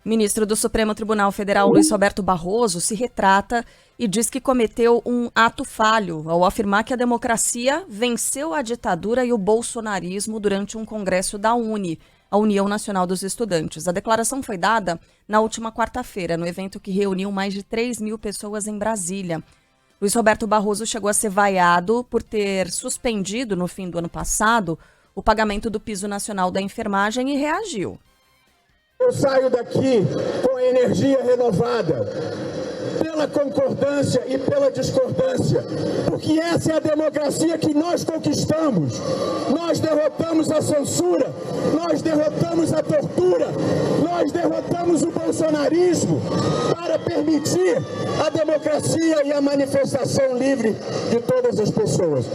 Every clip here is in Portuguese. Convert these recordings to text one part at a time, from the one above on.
Ministro do Supremo Tribunal Federal, Luiz Roberto Barroso, se retrata e diz que cometeu um ato falho ao afirmar que a democracia venceu a ditadura e o bolsonarismo durante um congresso da UNE, a União Nacional dos Estudantes. A declaração foi dada na última quarta-feira, no evento que reuniu mais de 3.000 pessoas em Brasília. Luiz Roberto Barroso chegou a ser vaiado por ter suspendido, no fim do ano passado, o pagamento do piso nacional da enfermagem e reagiu. Eu saio daqui com a energia renovada, pela concordância e pela discordância, porque essa é a democracia que nós conquistamos. Nós derrotamos a censura, nós derrotamos a tortura, nós derrotamos o bolsonarismo para permitir a democracia e a manifestação livre de todas as pessoas.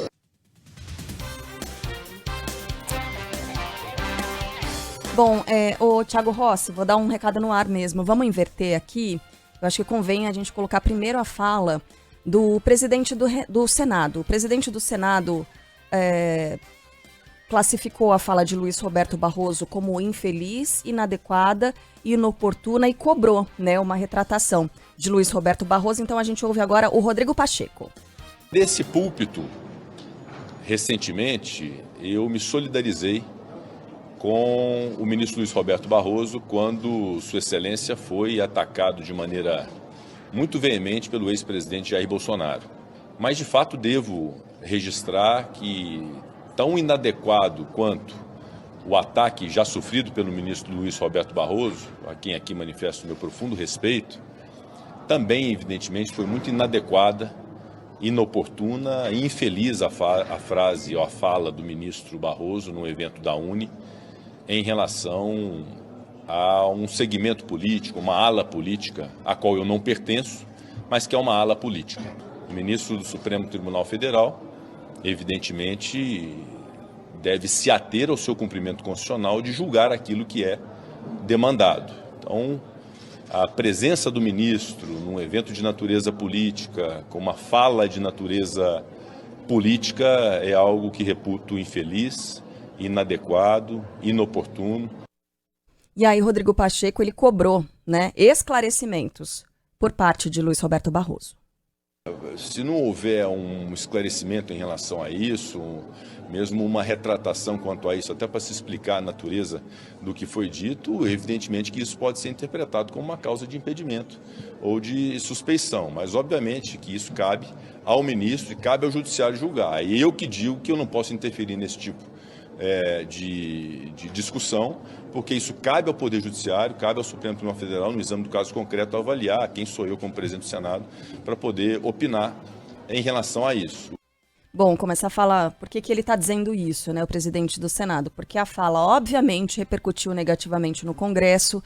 Bom, ô Thiago Rossi, vou dar um recado no ar mesmo. Vamos inverter aqui. Eu acho que convém a gente colocar primeiro a fala do presidente do Senado. O presidente do Senado classificou a fala de Luiz Roberto Barroso como infeliz, inadequada, inoportuna e cobrou, né, uma retratação de Luiz Roberto Barroso. Então a gente ouve agora o Rodrigo Pacheco. Desse púlpito, recentemente, eu me solidarizei com o ministro Luiz Roberto Barroso quando Sua Excelência foi atacado de maneira muito veemente pelo ex-presidente Jair Bolsonaro. Mas, de fato, devo registrar que, tão inadequado quanto o ataque já sofrido pelo ministro Luiz Roberto Barroso, a quem aqui manifesto o meu profundo respeito, também, evidentemente, foi muito inadequada, inoportuna e infeliz a frase ou a fala do ministro Barroso no evento da UNE, em relação a um segmento político, uma ala política, a qual eu não pertenço, mas que é uma ala política. O ministro do Supremo Tribunal Federal, evidentemente, deve se ater ao seu cumprimento constitucional de julgar aquilo que é demandado. Então, a presença do ministro num evento de natureza política, com uma fala de natureza política, é algo que reputo infeliz, inadequado, inoportuno. E aí, Rodrigo Pacheco, ele cobrou, né, esclarecimentos por parte de Luiz Roberto Barroso. Se não houver um esclarecimento em relação a isso, mesmo uma retratação quanto a isso, até para se explicar a natureza do que foi dito, evidentemente que isso pode ser interpretado como uma causa de impedimento ou de suspeição, mas obviamente que isso cabe ao ministro e cabe ao judiciário julgar. E eu que digo que eu não posso interferir nesse tipo de discussão, porque isso cabe ao Poder Judiciário, cabe ao Supremo Tribunal Federal, no exame do caso concreto, avaliar quem sou eu como presidente do Senado para poder opinar em relação a isso. Bom, começar a falar por que ele está dizendo isso, né, o presidente do Senado, porque a fala, obviamente, repercutiu negativamente no Congresso.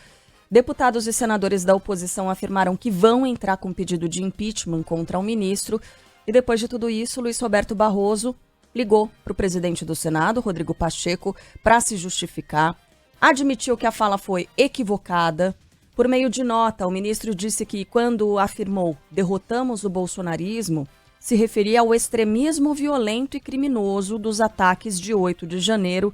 Deputados e senadores da oposição afirmaram que vão entrar com pedido de impeachment contra o ministro, e depois de tudo isso, Luiz Roberto Barroso ligou para o presidente do Senado, Rodrigo Pacheco, para se justificar, admitiu que a fala foi equivocada. Por meio de nota, o ministro disse que, quando afirmou "derrotamos o bolsonarismo", se referia ao extremismo violento e criminoso dos ataques de 8 de janeiro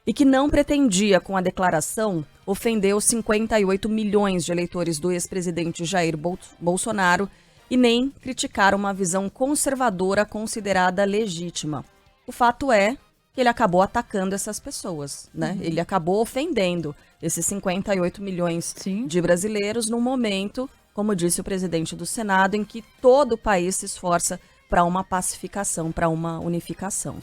e que não pretendia, com a declaração, ofender os 58 milhões de eleitores do ex-presidente Jair Bolsonaro e nem criticar uma visão conservadora considerada legítima. O fato é que ele acabou atacando essas pessoas, né? Ele acabou ofendendo esses 58 milhões de brasileiros num momento, como disse o presidente do Senado, em que todo o país se esforça para uma pacificação, para uma unificação.